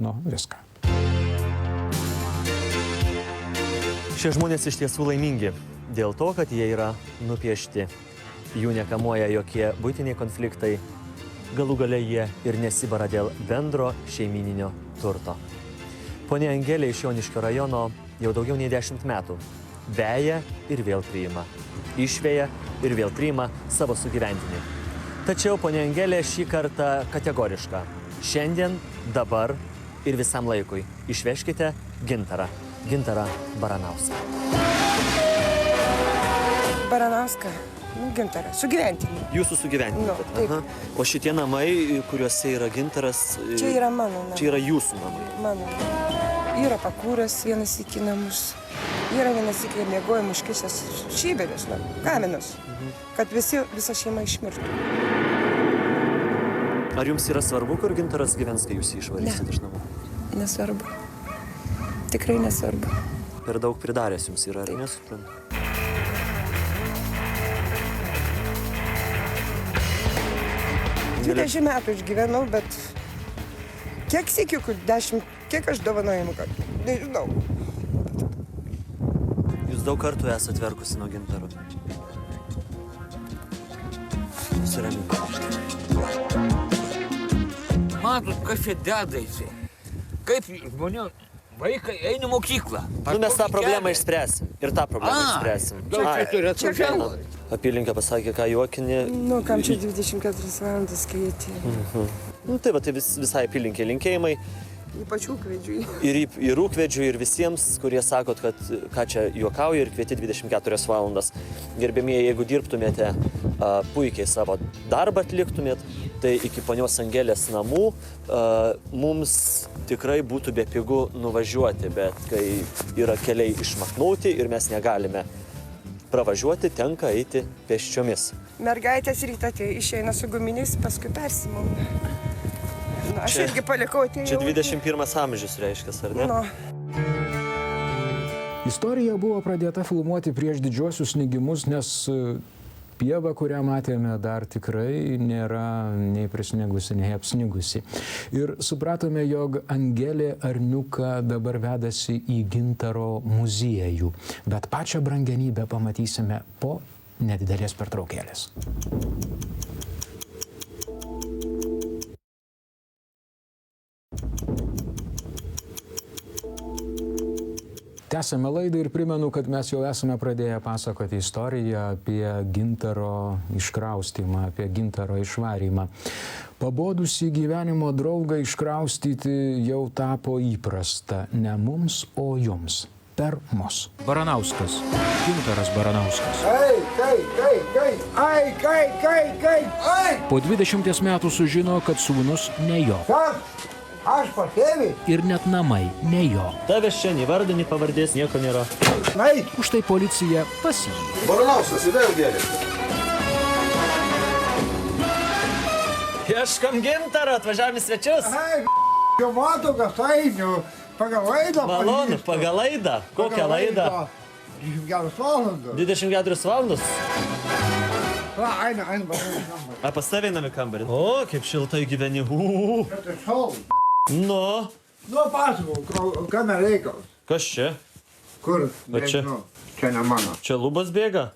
Nu, viską. Šie žmonės iš tiesų laimingi dėl to, kad jie yra nupiešti. Jų nekamuoja jokie buitiniai konfliktai. Galų gale jie ir nesibara dėl bendro šeimyninio turto. Ponia Angelė iš Joniškio rajono jau daugiau nei 10 metų veja ir vėl priima. Išveja ir vėl priima savo sugyventinį. Tačiau ponia Angelė šį kartą kategoriška. Šiandien, dabar ir visam laikui išvežkite Gintarą Baranauską. Baranauską, Gintarą, sugyventinį. Jūsų sugyventinį? Nu, taip. Aha. O šitie namai, kuriuose yra Gintaras... Čia yra mano namai. Čia yra jūsų namai? Mano. Yra pakūręs vienas iki namus. Yra vienas iki mėgojimų iškišęs šyberius, kaminus, kad visa šeima išmirtų. Ar jums yra svarbu, kur Gintaras gyvens, kai jūs jį išvarysit iš namų? Nesvarbu. Tikrai nesvarbu. Per daug pridaręs jums yra, ar nesuprantu? Angelė... 20 metų išgyvenau, bet kiek sykių, 10, kiek aš dovanojimų kartų, nežinau. Jūs daug kartų esate verkusi nuo Gintaro. Nusiraminkite. Matot, kas čia dedasi. Kaip žmonių vaikai eina į mokyklą. Mes tą problemą išspręsim. Ir tą problemą išspręsim. Čia turi atvažiavti. Apylinkė pasakė, ką juokinį. Nu, kam čia 24 valandas, kai atėjo. Nu, tai va, tai visai apylinkė linkėjimai. Ypač ūkvedžiui. Ir ūkvedžiui, ir visiems, kurie sakot, kad ką čia juokauja ir kvieti 24 valandas. Gerbėmieji, jeigu dirbtumėte, puikiai savo darbą atliktumėt, tai iki ponios Angelės namų mums tikrai būtų bepigu nuvažiuoti, bet kai yra keliai išmaknauti ir mes negalime pravažiuoti, tenka eiti pėsčiomis. Mergaitės ryte išeina su guminiais, paskui persimauna. Na, aš irgi palikau atėjau. Čia 21 amžius reiškia, ar ne? Nu. Istorija buvo pradėta filmuoti prieš didžiuosius snigimus, nes pieva, kurią matėme, dar tikrai nėra nei prisnigusi, nei apsnigusi. Ir supratome, jog Angelė Arniuka dabar vedasi į Gintaro muziejų. Bet pačią brangenybę pamatysime po nedidelės pertraukėlės. Tęsame laidą ir primenu, kad mes jau esame pradėję pasakoti istoriją apie Gintaro iškraustymą, apie Gintaro išvarymą. Pabodusi gyvenimo draugą iškraustyti jau tapo įprasta ne mums, o jums. Per mus. Baranauskas. Gintaras Baranauskas. Ai! Po 20 metų sužino, kad sūnus ne jo. Kas? Aš patėvi? Ir net namai ne jo. Tavęs čia nei vardo, nei pavardės, nieko nėra. Nai! Už tai policija pasiėmė. Baranauskas, į vėl gėlė. Ieškam Gintarą, atvažiavam į svečius. Ai, jau matau, kas einiu. Pagal laidą Malonu, pagal laidą. Kokią laidą? 24 valandas. 24 valandos? Eina, A, pas tave einam į kambarį. O, kaip šiltai gyveni. Tai šau. Nu, Nu, pasakau, kame reikalas. kas čia? Kur? Va čia. Nežinau. Čia ne mano. Čia lubas bėga?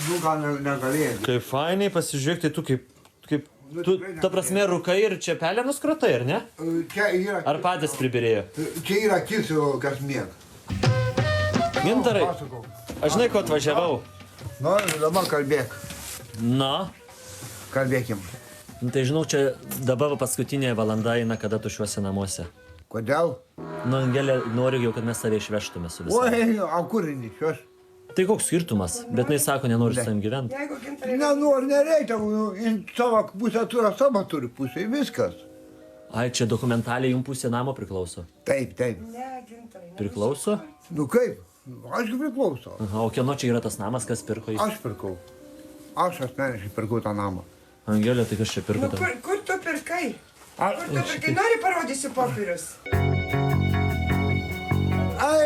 Nu, gal negalėjai. Kaip fainai, pasižiūrėk, tai tu kaip Nu, tu, tikrai ta prasme, rūkai ir čia pelenus krutai, ar ne? Čia yra... Ar patys pribirėjo? Čia yra kisio, kas miega. Gintarai, Pasakau. aš žinai, ko atvažiavau. Nu, dabar kalbėk. Na, Kalbėkim. nu, tai žinau, čia dabar paskutinė valanda eina, kada tu šiuose namuose. Kodėl? Nu, Angelė, noriu jau, kad mes tave išvežtume su visą. Oi, o kur šios? Tai koks skirtumas? Bet jinai sako, nenori su savim gyventi. Jeigu Gintarai... Nenori, nereikia, savo pusę turi, savo turi pusę, viskas. Ai, čia dokumentaliai jums pusė namo priklauso. Taip, taip. Ne, Gintarai. Priklauso? Nu kaip? Aišku priklauso. Aha, o kieno čia yra tas namas, kas pirko jį? Aš pirkau. Aš asmeniškai pirkau tą namą. Angelė, tai kas čia pirko Nu, tam? kur tu pirkai? Aš... Kur tu pirkai? Nori parodysiu popierius? Ai,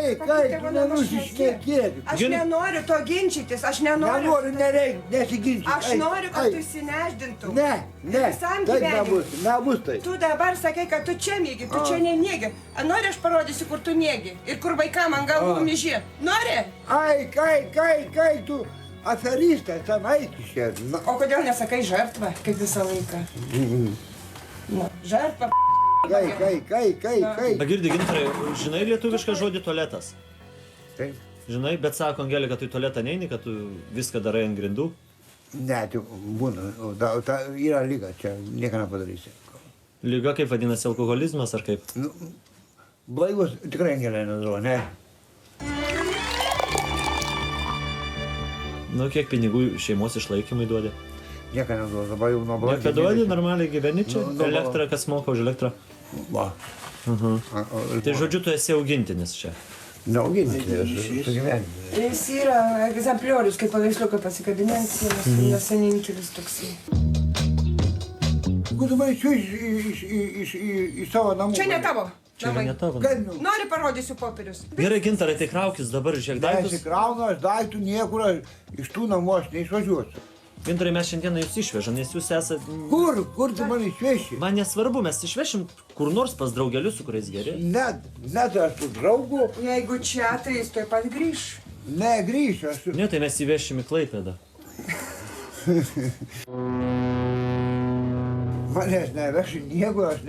nenusišnekėti. Aš nenoriu to ginčytis, aš nenoriu. Nenoriu, nereikia, nesiginčyti. Aš noriu, kad tu įsineždintum. Ne, Visam taip gyvenimui. nebus tai. Tu dabar sakai, kad tu čia mėgi, tu čia nemiegi. Nori, aš parodysiu, kur tu mėgi ir kur vaikam ant galvų myži. Nori? Kai tu aferistas, ten eik iš čia. O kodėl nesakai žartva, kaip visą laiką? Na, žartva. Kai. Pagirdi, Gintarai, žinai lietuvišką žodį tualetas? Taip. Žinai, bet sako Angelika, tu į tualetą neini, kad tu viską darai ant grindų? Ne, tai būna. Yra lyga, čia nieko nepadarysi. Liga kaip vadinasi, alkoholizmas ar kaip? Blaivus tikrai Angelė neduoda, ne? Nu, kiek pinigų šeimos išlaikymui duodi? Nieko neduoda, dabar jau nuo blaivus. Nieko duodi, normaliai gyveni čia? Elektrą, kas moka už elektrą? Va. Tai žodžiu, tu esi augintinis čia. Neauginti, su gyvenimu. Jis yra egzempliorius, kaip paveiksliuką pasikabinęs, nes vienintelis toksai. Kur tu man išveži į savo namų? Čia ne tavo. Čia yra ne tavo. Nori parodysiu popierius. Gerai, Gintarai, tai kraukis dabar, žiūrėk, daiktus. Nesikraunu, aš daiktų niekur, iš tų namų aš neišvažiuosiu. Gintarai, mes šiandieną jūs išvežam, nes jūs esate... Kur tu man išveši? Man nesvarbu, mes išvešim kur nors pas draugelius, su kuriais geri. Net aš su draugu. Jeigu čia, tai jis tuoj pat grįš. Ne, grįšiu, aš su... Ne, tai mes įvešim į Klaipėdą. Manęs neveši niekur, aš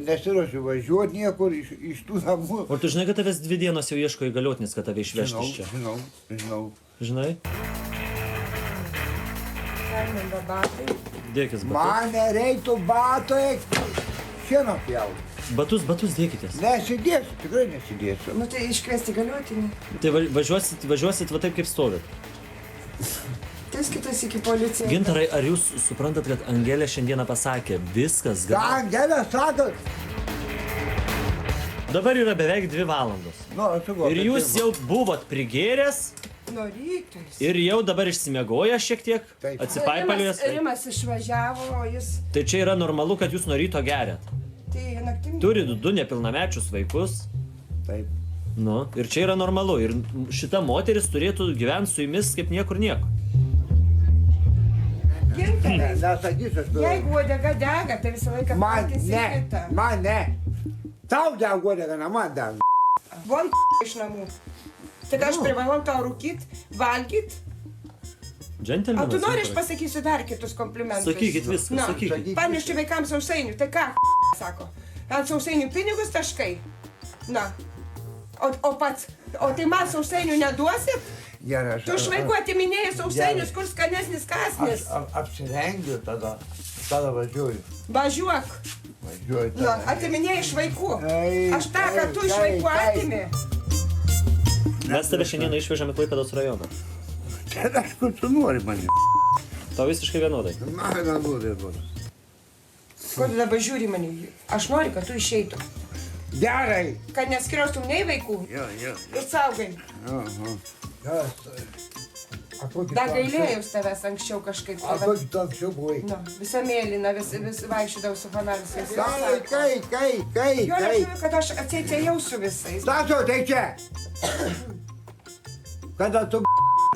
nesiruošiu važiuoti niekur iš tų namų. O tu žinai, kad tavęs 2 dienos jau ieško įgaliotinis, kad tave išvežti iš čia? Žinau. Žinai? Permenda batai. Dėkis batus. Man nereiktų batai šieno pjauti. Batus dėkitės. Nesidėsiu, tikrai nesidėsiu. Nu tai iškviesti galiotinį. Tai važiuosit va taip, kaip stovit. Tai kitas iki policijos. Gintarai, ar jūs suprantat, kad Angelė šiandieną pasakė, viskas Ką Angelė sako? Dabar yra beveik 2 valandos. Nu, aš sakau. Ir jūs jau buvot prigėręs Nuo rytais. ir jau dabar išsimiegoja šiek tiek, Taip. atsipaipaliojęs. Rimas išvažiavo, o jis... Tai čia yra normalu, kad jūs nuo ryto geriat. Tai naktim... Turit 2 nepilnamečius vaikus. Taip. Nu, ir čia yra normalu. Ir šita moteris turėtų gyventi su jumis kaip niekur nieko. Gintarai, Nesakysiu, aš turiu. jeigu uodega dega, tai visą laiką Man patinsi ne, kitą. man ne. Tau dega uodega, ne man dega. Von iš namų. Tai aš privalau tau rūkyt, valgyt. O Džentelmenas. tu nori, aš Gintarai. pasakysiu dar kitus komplimentus. Sakykit viską, Na, sakykit. Parneši vaikams sausainių, tai ką, sako. Ant sausainių pinigus taškai. Na. O tai man sausainių neduosit? Gerai, aš... Tu iš vaikų atiminėjai sausainius, kur skanesnis kasnis. Aš apsirengiu tada važiuoju. Važiuok. Važiuoju Na, tada. atiminėjai iš vaikų. Ei, Aš tą, kad tu iš vaikų atimi. Mes tave šiandieną išvežame į Klaipėdos rajoną. Čia aš kur tu nori mane. Tau visiškai vienodai. Man vienodai būtų. Ko tu dabar žiūri mane? Aš noriu, kad tu išeitum. Gerai. Kad neskriaustum nei vaikų. Jo. Ir saugai. Dar gailėjus tavęs anksčiau kažkaip. A kokį tu anksčiau buvai? Nu, visa mėlyna, vis vaikščiodavau su fanalisais. Kai. Jo, nežinau, kad aš atsiejau su visais. Stasio, tai čia. Kada tu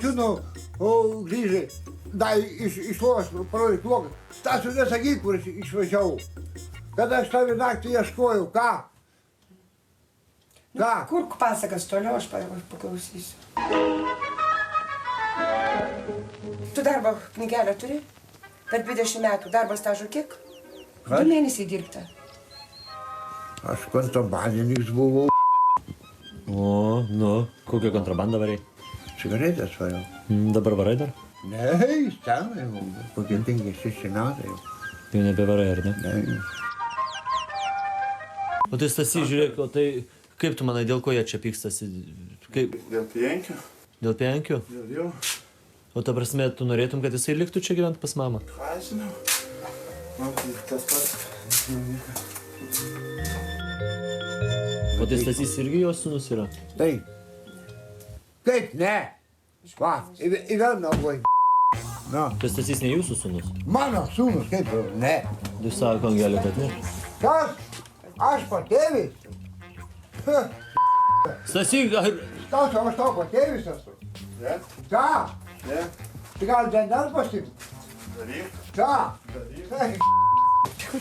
grįžai, dar iš lovos parodyk vlogą. Stasio, nesakyk, kur išvažiavau. Kada aš tavį naktį ieškojau, ką? Kur pasakas toliau, aš paklausysiu. Tu darbo knygelę turi? Per 20 metų darbo stažo kiek? 2 mėnesiai dirbta. Aš kontrabandininkas buvau. O, nu, kokią kontrabandą varai? Cigaretės variau. Dabar varai dar? Ne, senai jau, kokie 5-6 metai jau. Jau nebevarai, ar ne? Ne. O tai Stasy, žiūrėk, o tai kaip tu manai, dėl ko jie čia pykstasi? Kaip? Dėl pienkių? Dėl penkių? Dėl jo. O ta prasme, tu norėtum, kad jisai liktų čia gyventi pas mamą? Ką žinau? Man tai tas pats. O tai Stasys irgi jos sūnus yra? Taip. Kaip ne? Va, į vieną buvai. Na, Tai Stasys ne jūsų sūnus? mano sūnus, kaip jau, ne. Tu sako, Angelė, kad ne. Kas? Aš patėvis? Stasy, ar... Stasio, aš tau patėvis esu. Ne? Ką? Ne? Tai gal DNR pasimt? Daryk. Ką?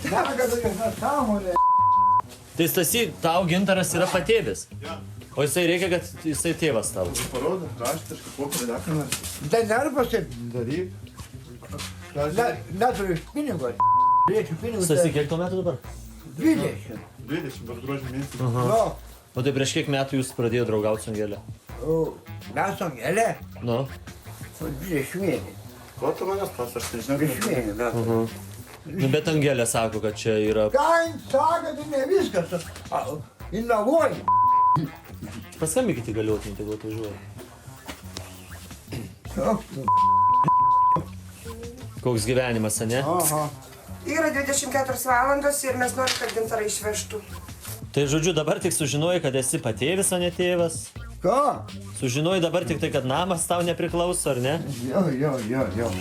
Negadu jūs nesąmonė. Tai Stasy, tau gintaras yra patėvis. Ja. O jisai reikia, kad jisai tėvas tavo. Parodo, raštiškai, popierių dakinas. DNR pasimt? Daryk. Neturiu pinigų. Turėčiau pinigų. Stasy, kiek tuo metu dabar? 20. 20, bet gruodžio mėnesį. Nu, O tai prieš kiek metų jūs pradėjote draugauti su Angelė? mes su Angelė, Nu. 20 mėnesių. Ko tu manęs pas, aš nežinau. 20 mėnesių. Nu, bet Angelė sako, kad čia yra... Ką jis sako, tai ne viskas. Innovuoji. Paskambykite įgaliotinį, tai atvažiuoja. Koks gyvenimas, ne? Aha. Yra 24 valandos ir mes norim, kad gintarą išvežtų. Tai žodžiu, dabar tik sužinojai, kad esi patėvis, o ne tėvas. Ką? Sužinojai dabar tik tai, kad namas tau nepriklauso, ar ne? Jo.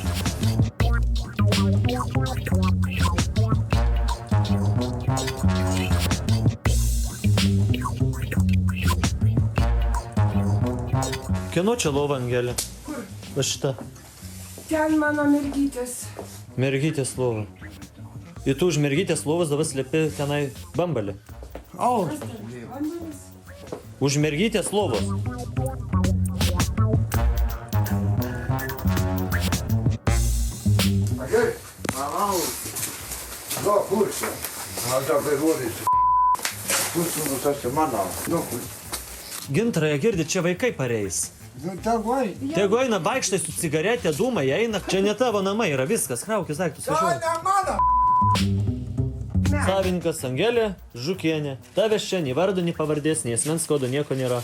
Kieno čia lova, Angelė? Kur? Va šita. Ten mano mergytės. Mergytės lova. Ir tu už mergytės lovos dabar slepi tenai bambalį. Au. Už mergytės lovos. Gerai. Manau. Nu, kur čia? Aš dabar rodysiu. Kur sūnus esi mano? Nu, kur? Gintarai, girdit, čia vaikai pareis. Nu, tavai. Tegu eina vaikštai su cigaretė, dūmai eina. Čia ne tavo namai yra viskas. Kraukis daiktus, Ką važiuoji. ne mano? Savininkas Angelė Žukienė. Tavęs čia nei vardo, nei pavardės, nei asmens kodo nieko nėra.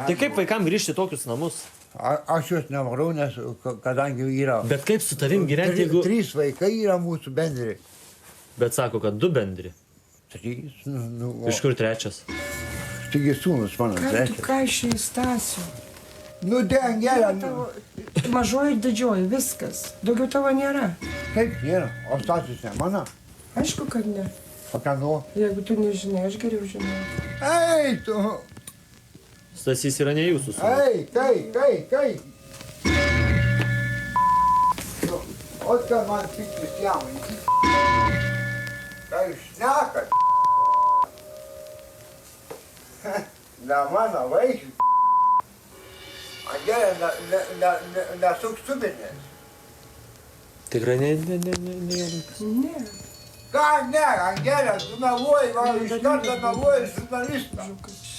Tai kaip vaikam grįžti į tokius namus? Aš juos nevarau, nes kadangi yra... Bet kaip su tavim gyventi, jeigu... 3 vaikai yra mūsų bendri. Bet sako, kad 2 bendri. 3, nu... Iš kur trečias? Taigi sūnus mano, Ką tu trečias. kaišiai Stasiu? Nu, tai Angelė, Tavo mažoji ir didžioji, viskas. Daugiau tavo nėra. kaip nėra, o Stasius ne mano. Aišku, kad ne. O ką nu? Jeigu tu nežinai, aš geriau žinau. Ei, tu! Stasys yra ne jūsų sūnus. Ei, kai! O ką man piktis jam? Ką jūs šnekat? Ne mano vaikai. Angelė, nesuk subinės. Tikrai ne. Ne. Ką ne, Angelė, tu meluoji, man iš karto meluoji žurnalistą.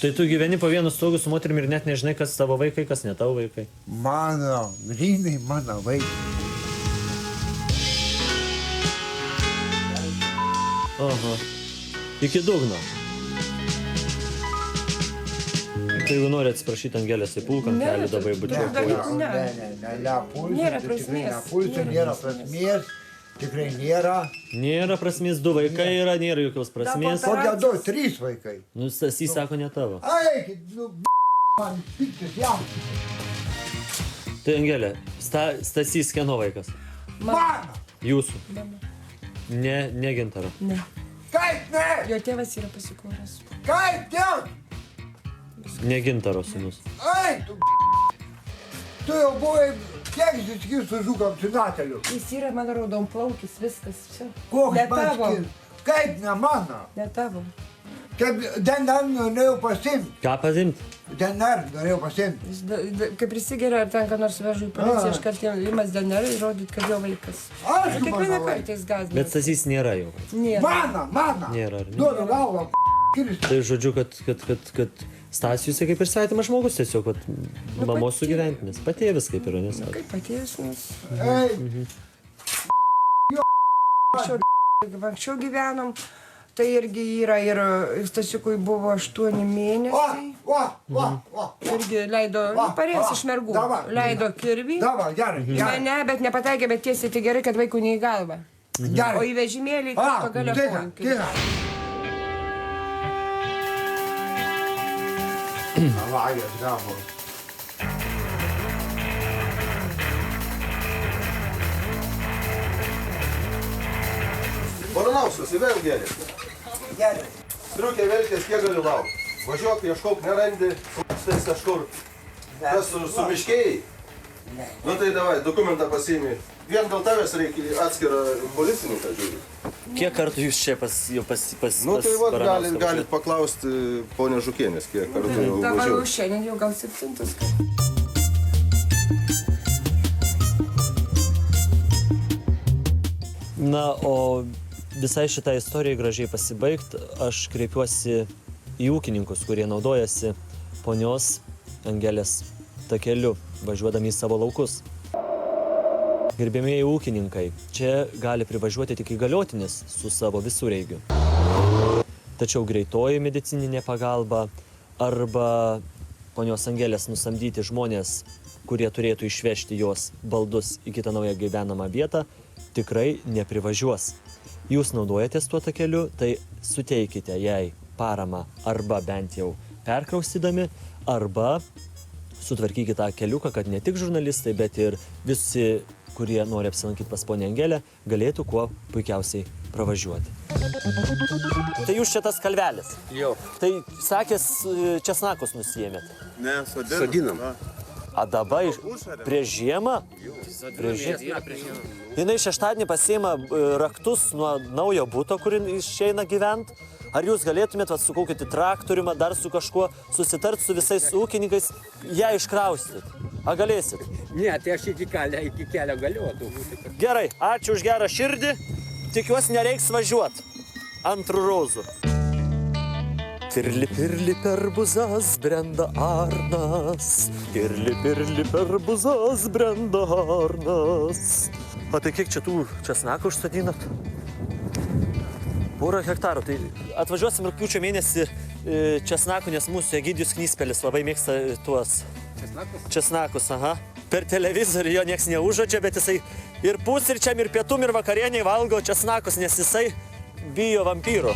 Tai tu gyveni po vienu stogu su moterimi ir net nežinai, kas tavo vaikai, kas ne tavo vaikai. Mano, grynai mano vaikai. Aha. Iki dugno. Tai jeigu nori atsiprašyti Angelės, tai pulk ant kelių dabar bučiuok kojas. Nėra prasmės. Nepulsiu, nėra prasmės, tikrai nėra. Nėra prasmės, 2 vaikai yra, nėra jokios prasmės. Kokie 2, 3 vaikai. Nu, Stasys sako ne tavo. Eikit, nu, man piktis jam. Tai Angelė, Stasys kieno vaikas? Mano! Jūsų. Ne Gintaro. Ne. Kaip ne? Jo tėvas yra pasikoręs. Kaip dėl? Ne Gintaro sūnus. Ei, tu jau buvai, kiek susikis su žukam su Nataliu? Jis yra mano raudonplaukis, viskas. Čia. Koks Ne man tavo. skis? Kaip ne mano? Ne tavo. Kaip DNR norėjau pasimti. Ką pasimti? DNR norėjau pasimti. Kai prisigeria ar ten ką nors vežu į policiją, iš karto imas DNR ir rodyt, kad jo vaikas. Aš Kiekvieną mano kartą jis gazina. Bet Stasys nėra jau. Nėra. Mano. Nėra, ar ne? Duodu galvą, kiris. Tai žodžiu, kad Stasijus kaip ir svetimas žmogus, tiesiog mamos sugyventinis. Patėvis kaip yra, nesako. Kaip patėjus, nes Ei, anksčiau gyvenom, tai irgi yra ir Stasiukui buvo 8 mėnesiai. va. Irgi leido, parėjęs iš mergų, Davai. leido kirvį. Davai, gerai, gerai. Mane, bet nepataikė, bet tiesiai tai gerai, kad vaikų ne į galvą. O Gerai. į vežimėlį pagalio Tina, kojų. Tina. Avajas gavo. Baranauskas, į vėl gėlė. Gerai. Striukė velkės, kiek gali laukti? Važiuok, ieškok, nerandi, stais kažkur. Kas su miškiai? Nu tai davai, dokumentą pasiimi. Vien dėl tavęs reikia atskirą policininką žiūrį. Kiek kartų jūs čia Nu tai vat galit paklausti ponė Žukienės, kiek kartų jau Dabar jau važiuoju. šiandien jau gal 7. Na, o visai šitai istorijai gražiai pasibaigt, aš kreipiuosi į ūkininkus, kurie naudojasi ponios Angelės takeliu, važiuodami į savo laukus. Gerbėmieji ūkininkai, čia gali privažiuoti tik įgaliotinis su savo visureigiu. Tačiau greitoji medicininė pagalba arba ponios Angelės nusamdyti žmonės, kurie turėtų išvežti jos baldus į kitą naują gyvenamą vietą, tikrai neprivažiuos. Jūs naudojatės tuo takeliu, tai suteikite jai paramą arba bent jau perkraustydami, arba sutvarkykite tą keliuką, kad ne tik žurnalistai, bet ir visi, kurie nori apsilankyti pas ponę Angelę, galėtų kuo puikiausiai pravažiuoti. Tai jūs čia tas kalvelis. Jo. Tai sakės, česnakus nusijėmėt. Ne, sodinam. A dabar prieš žiemą? Jinai šeštadienį pasiima raktus nuo naujo buto, kur išeina gyventi. Ar jūs galėtumėt su kokiu traktoriumi, dar su kažkuo susitart su visais ūkininkais, ją iškraustyt? A galėsit? Ne, tai aš iki kelio galėtų būti. Gerai, ačiū už gerą širdį. Tikiuosi nereiks važiuot. Antrų rozų. Pirli, pirli per buzas brenda arnas. Pirli, pirli per buzas brenda arnas. O tai kiek čia tų česnakų užsodinat? Porą hektarų. Tai atvažiuosim rugpjūčio mėnesį česnakų, nes mūsų Egidijus Knyspelis labai mėgsta tuos česnakus. Aha. Per televizorių jo nieks neužuodžia, bet jisai ir pusryčiam, ir pietum, ir vakarieniai valgo česnakus, nes jisai bijo vampyrų.